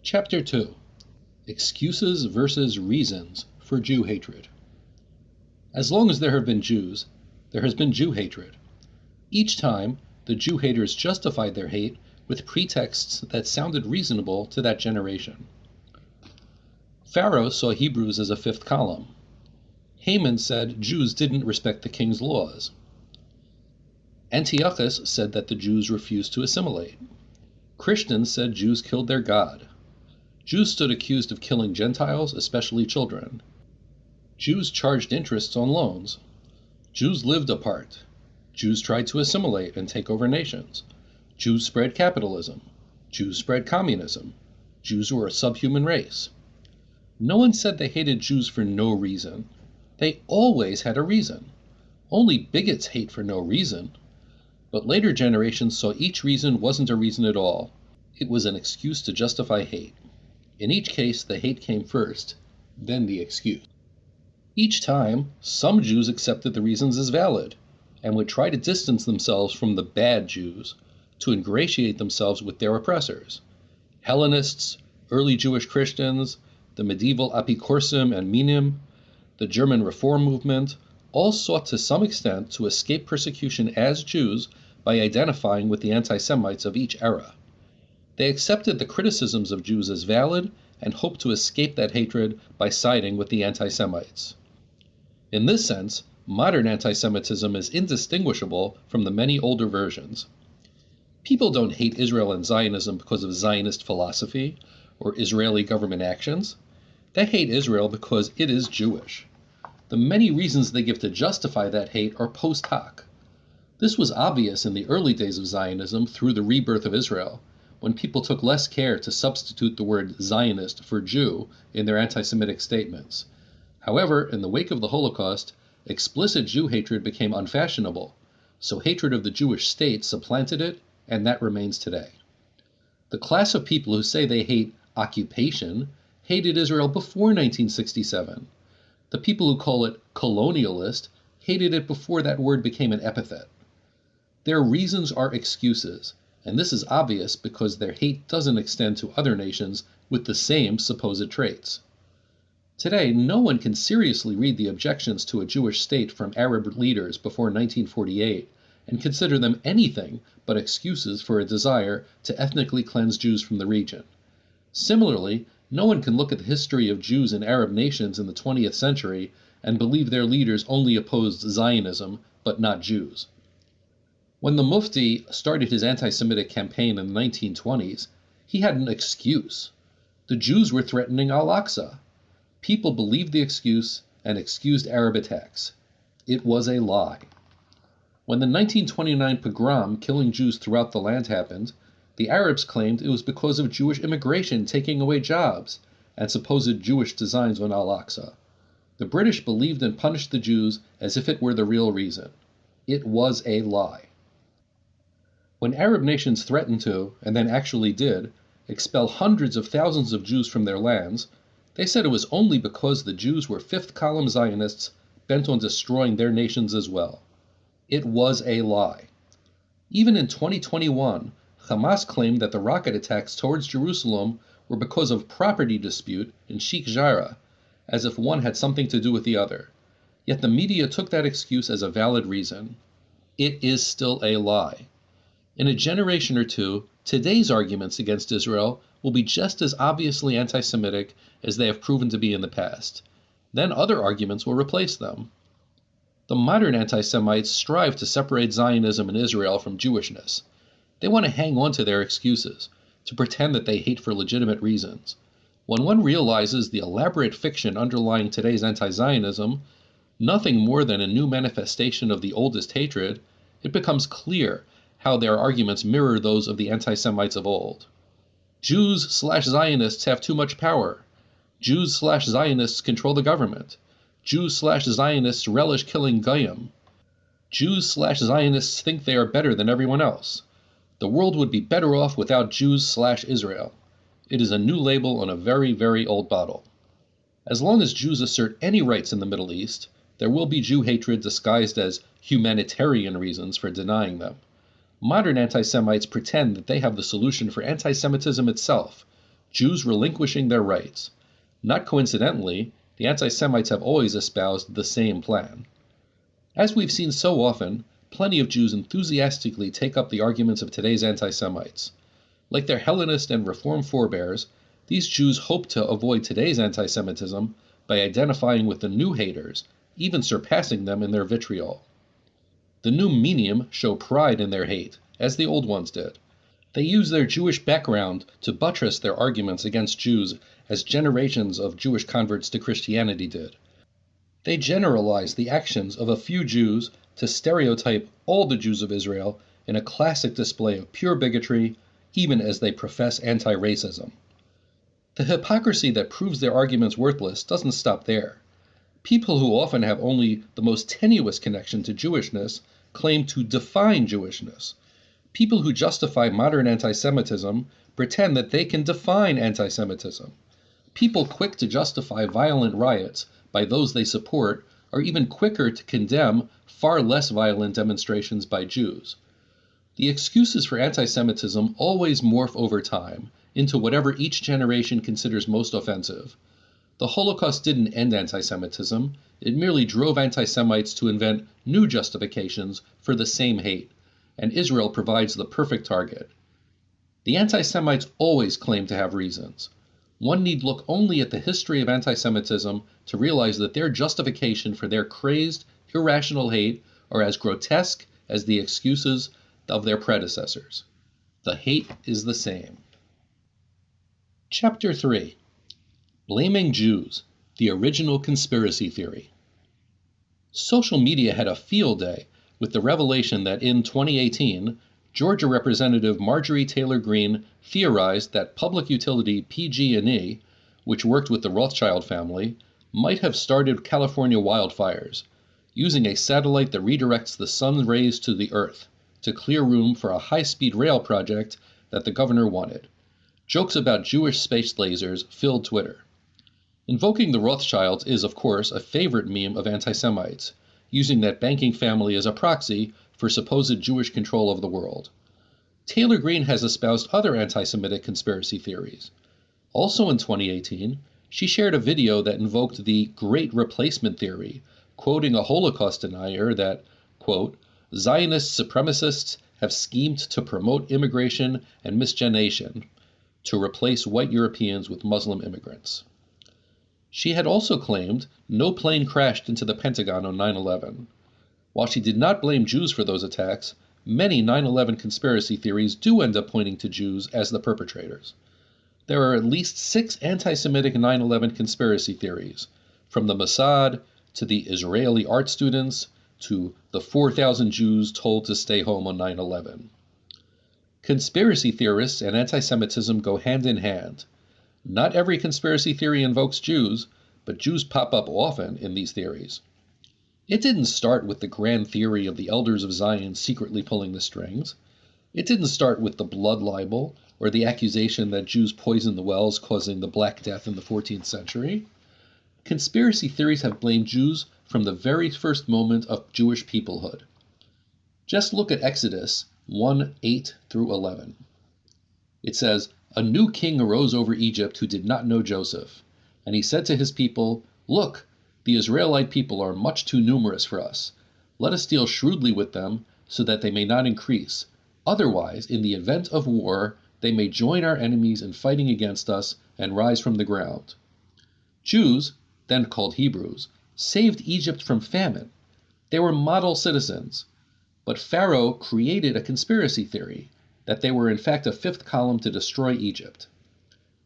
Chapter 2. Excuses versus Reasons for Jew Hatred. As long as there have been Jews, there has been Jew hatred. Each time, the Jew haters justified their hate with pretexts that sounded reasonable to that generation. Pharaoh saw Hebrews as a fifth column. Haman said Jews didn't respect the king's laws. Antiochus said that the Jews refused to assimilate. Christians said Jews killed their God. Jews stood accused of killing Gentiles, especially children. Jews charged interests on loans. Jews lived apart. Jews tried to assimilate and take over nations. Jews spread capitalism. Jews spread communism. Jews were a subhuman race. No one said they hated Jews for no reason. They always had a reason. Only bigots hate for no reason. But later generations saw each reason wasn't a reason at all. It was an excuse to justify hate. In each case, the hate came first, then the excuse. Each time, some Jews accepted the reasons as valid, and would try to distance themselves from the bad Jews to ingratiate themselves with their oppressors. Hellenists, early Jewish Christians, the medieval Apikorsim and Minim, the German Reform movement, all sought to some extent to escape persecution as Jews by identifying with the anti-Semites of each era. They accepted the criticisms of Jews as valid and hoped to escape that hatred by siding with the anti-Semites. In this sense, modern anti-Semitism is indistinguishable from the many older versions. People don't hate Israel and Zionism because of Zionist philosophy or Israeli government actions. They hate Israel because it is Jewish. The many reasons they give to justify that hate are post hoc. This was obvious in the early days of Zionism through the rebirth of Israel, when people took less care to substitute the word Zionist for Jew in their anti-Semitic statements. However, in the wake of the Holocaust, explicit Jew hatred became unfashionable, so hatred of the Jewish state supplanted it, and that remains today. The class of people who say they hate occupation hated Israel before 1967. The people who call it colonialist hated it before that word became an epithet. Their reasons are excuses, and this is obvious because their hate doesn't extend to other nations with the same supposed traits. Today, no one can seriously read the objections to a Jewish state from Arab leaders before 1948 and consider them anything but excuses for a desire to ethnically cleanse Jews from the region. Similarly, no one can look at the history of Jews in Arab nations in the 20th century and believe their leaders only opposed Zionism, but not Jews. When the Mufti started his anti-Semitic campaign in the 1920s, he had an excuse. The Jews were threatening Al-Aqsa. People believed the excuse and excused Arab attacks. It was a lie. When the 1929 pogrom killing Jews throughout the land happened, the Arabs claimed it was because of Jewish immigration taking away jobs and supposed Jewish designs on Al-Aqsa. The British believed and punished the Jews as if it were the real reason. It was a lie. When Arab nations threatened to, and then actually did, expel hundreds of thousands of Jews from their lands, they said it was only because the Jews were fifth-column Zionists bent on destroying their nations as well. It was a lie. Even in 2021, Hamas claimed that the rocket attacks towards Jerusalem were because of property dispute in Sheikh Jarrah, as if one had something to do with the other. Yet the media took that excuse as a valid reason. It is still a lie. In a generation or two, today's arguments against Israel will be just as obviously anti-Semitic as they have proven to be in the past. Then other arguments will replace them. The modern anti-Semites strive to separate Zionism and Israel from Jewishness. They want to hang on to their excuses, to pretend that they hate for legitimate reasons. When one realizes the elaborate fiction underlying today's anti-Zionism, nothing more than a new manifestation of the oldest hatred, it becomes clear how their arguments mirror those of the anti-Semites of old. Jews/Zionists have too much power. Jews/Zionists control the government. Jews/Zionists relish killing Goyim. Jews/Zionists think they are better than everyone else. The world would be better off without Jews/Israel. It is a new label on a very, very old bottle. As long as Jews assert any rights in the Middle East, there will be Jew hatred disguised as humanitarian reasons for denying them. Modern anti-Semites pretend that they have the solution for anti-Semitism itself, Jews relinquishing their rights. Not coincidentally, the anti-Semites have always espoused the same plan. As we've seen so often, plenty of Jews enthusiastically take up the arguments of today's anti-Semites. Like their Hellenist and Reform forebears, these Jews hope to avoid today's anti-Semitism by identifying with the new haters, even surpassing them in their vitriol. The new Minim show pride in their hate, as the old ones did. They use their Jewish background to buttress their arguments against Jews as generations of Jewish converts to Christianity did. They generalize the actions of a few Jews to stereotype all the Jews of Israel in a classic display of pure bigotry, even as they profess anti-racism. The hypocrisy that proves their arguments worthless doesn't stop there. People who often have only the most tenuous connection to Jewishness claim to define Jewishness. People who justify modern anti-Semitism pretend that they can define anti-Semitism. People quick to justify violent riots by those they support are even quicker to condemn far less violent demonstrations by Jews. The excuses for anti-Semitism always morph over time into whatever each generation considers most offensive. The Holocaust didn't end anti-Semitism, it merely drove anti-Semites to invent new justifications for the same hate, and Israel provides the perfect target. The anti-Semites always claim to have reasons. One need look only at the history of anti-Semitism to realize that their justification for their crazed, irrational hate are as grotesque as the excuses of their predecessors. The hate is the same. Chapter 3. Blaming Jews, the original conspiracy theory. Social media had a field day with the revelation that in 2018, Georgia Representative Marjorie Taylor Greene theorized that public utility PG&E, which worked with the Rothschild family, might have started California wildfires, using a satellite that redirects the sun's rays to the earth to clear room for a high-speed rail project that the governor wanted. Jokes about Jewish space lasers filled Twitter. Invoking the Rothschilds is, of course, a favorite meme of anti-Semites, using that banking family as a proxy for supposed Jewish control of the world. Taylor Greene has espoused other anti-Semitic conspiracy theories. Also in 2018, she shared a video that invoked the Great Replacement theory, quoting a Holocaust denier that, quote, Zionist supremacists have schemed to promote immigration and miscegenation to replace white Europeans with Muslim immigrants. She had also claimed no plane crashed into the Pentagon on 9/11. While she did not blame Jews for those attacks, many 9/11 conspiracy theories do end up pointing to Jews as the perpetrators. There are at least 6 anti-Semitic 9/11 conspiracy theories, from the Mossad to the Israeli art students to the 4,000 Jews told to stay home on 9/11. Conspiracy theorists and anti-Semitism go hand in hand. Not every conspiracy theory invokes Jews, but Jews pop up often in these theories. It didn't start with the grand theory of the elders of Zion secretly pulling the strings. It didn't start with the blood libel or the accusation that Jews poisoned the wells causing the Black Death in the 14th century. Conspiracy theories have blamed Jews from the very first moment of Jewish peoplehood. Just look at Exodus 1:8 through 11. It says, A new king arose over Egypt who did not know Joseph. And he said to his people, Look, the Israelite people are much too numerous for us. Let us deal shrewdly with them, so that they may not increase. Otherwise, in the event of war, they may join our enemies in fighting against us and rise from the ground. Jews, then called Hebrews, saved Egypt from famine. They were model citizens. But Pharaoh created a conspiracy theory that they were in fact a fifth column to destroy Egypt.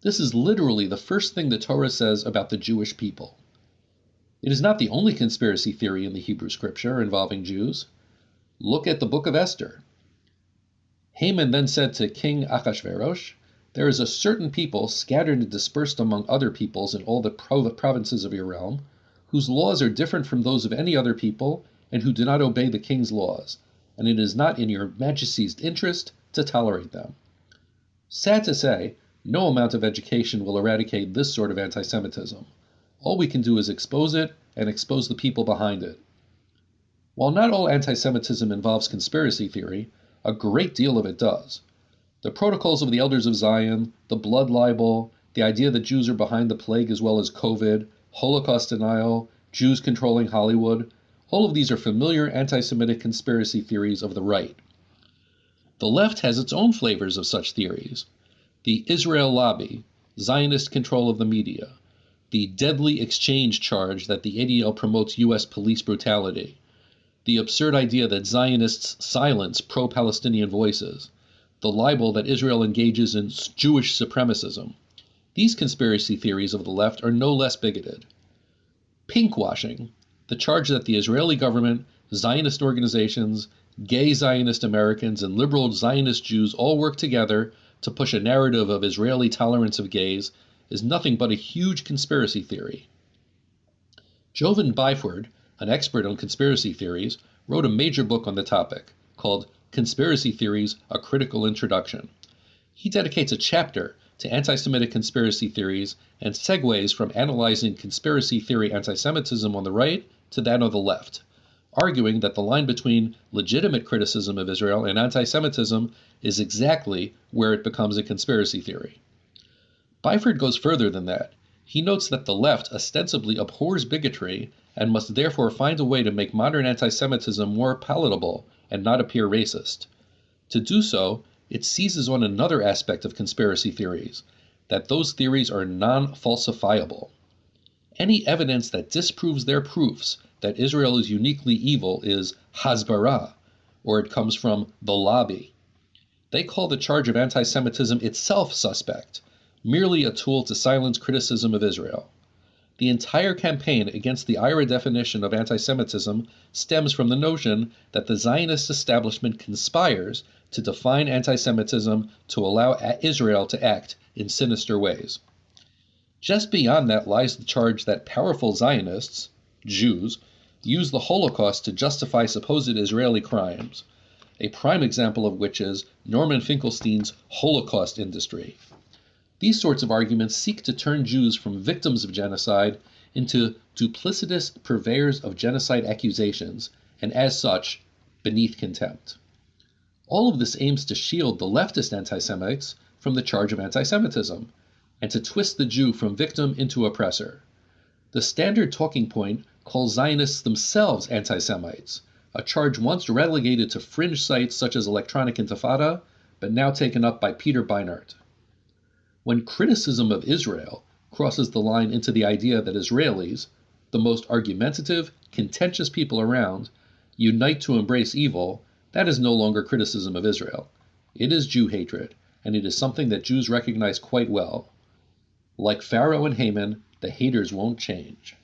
This is literally the first thing the Torah says about the Jewish people. It is not the only conspiracy theory in the Hebrew scripture involving Jews. Look at the book of Esther. Haman then said to King Achashverosh, There is a certain people scattered and dispersed among other peoples in all the provinces of your realm, whose laws are different from those of any other people, and who do not obey the king's laws, and it is not in your majesty's interest to tolerate them. Sad to say, no amount of education will eradicate this sort of anti-Semitism. All we can do is expose it and expose the people behind it. While not all anti-Semitism involves conspiracy theory, a great deal of it does. The protocols of the elders of Zion, the blood libel, the idea that Jews are behind the plague as well as COVID, Holocaust denial, Jews controlling Hollywood, all of these are familiar anti-Semitic conspiracy theories of the right. The left has its own flavors of such theories. The Israel lobby, Zionist control of the media, the deadly exchange charge that the ADL promotes U.S. police brutality, the absurd idea that Zionists silence pro-Palestinian voices, the libel that Israel engages in Jewish supremacism. These conspiracy theories of the left are no less bigoted. Pinkwashing, the charge that the Israeli government, Zionist organizations, gay Zionist Americans, and liberal Zionist Jews all work together to push a narrative of Israeli tolerance of gays, is nothing but a huge conspiracy theory. Jovan Byford, an expert on conspiracy theories, wrote a major book on the topic called Conspiracy Theories, A Critical Introduction. He dedicates a chapter to anti-Semitic conspiracy theories and segues from analyzing conspiracy theory anti-Semitism on the right to that on the left, arguing that the line between legitimate criticism of Israel and anti-Semitism is exactly where it becomes a conspiracy theory. Byford goes further than that. He notes that the left ostensibly abhors bigotry and must therefore find a way to make modern anti-Semitism more palatable and not appear racist. To do so, it seizes on another aspect of conspiracy theories, that those theories are non-falsifiable. Any evidence that disproves their proofs that Israel is uniquely evil is hasbara, or it comes from the lobby. They call the charge of anti-Semitism itself suspect, merely a tool to silence criticism of Israel. The entire campaign against the IRA definition of anti-Semitism stems from the notion that the Zionist establishment conspires to define anti-Semitism to allow Israel to act in sinister ways. Just beyond that lies the charge that powerful Zionists, Jews, use the Holocaust to justify supposed Israeli crimes, a prime example of which is Norman Finkelstein's Holocaust industry. These sorts of arguments seek to turn Jews from victims of genocide into duplicitous purveyors of genocide accusations, and as such, beneath contempt. All of this aims to shield the leftist anti-Semites from the charge of anti-Semitism, and to twist the Jew from victim into oppressor. The standard talking point calls Zionists themselves anti-Semites, a charge once relegated to fringe sites such as Electronic Intifada, but now taken up by Peter Beinart. When criticism of Israel crosses the line into the idea that Israelis, the most argumentative, contentious people around, unite to embrace evil, that is no longer criticism of Israel. It is Jew hatred, and it is something that Jews recognize quite well. Like Pharaoh and Haman, the haters won't change.